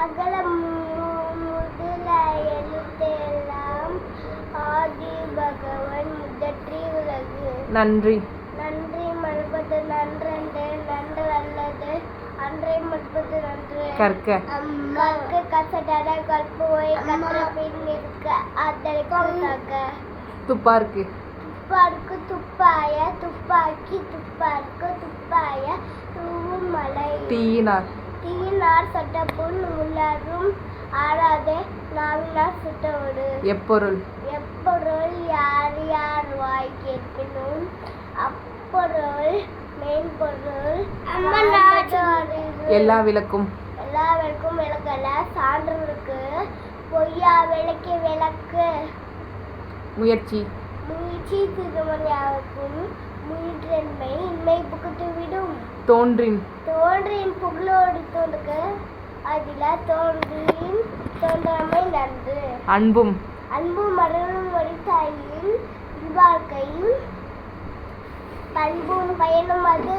அகலம் முதல எழுத்தெல்லாம் ஆதி பகவன் முதற்றி உலகு. நன்றி. நன்றி மறுப்பது நன்றன்று நன்றல்லது அன்றை மறுப்பது நன்று. கற்க. கற்க கசடர கற்புவை கற்ற பின் இருக்க அதற்கு துப்பார்க்கு. துப்பார்க்கு துப்பாய துப்பாக்கி துப்பார்க்கு துப்பாய தூவும் மலை. தீயினார். தீயினார் சட்டப்புண் உலரும் ஆறாதே நாவினார் சுட்டோடு. எப்பொருள். எப்பொருள் யார் யார் வாய் கேட்பினும் அப்பொருள் மென்பொருள் எல்லா விளக்கும். எல்லாருக்கும் விளக்கல சான்றோருக்கு பொய்யா விளக்கி விளக்கு. முயற்சி. முயற்சி திருமணியாவுக்கும் முயற்றன்மை இன்மை புகுத்து விடும். தோன்றின். தோன்றின் புகழோடு தோன்றுக அதில தோன்றின் தோன்றாமை நன்று. அன்பும். அன்பு மரணம் தாயின் வாழ்க்கையும் பண்பும் பயனும் அது.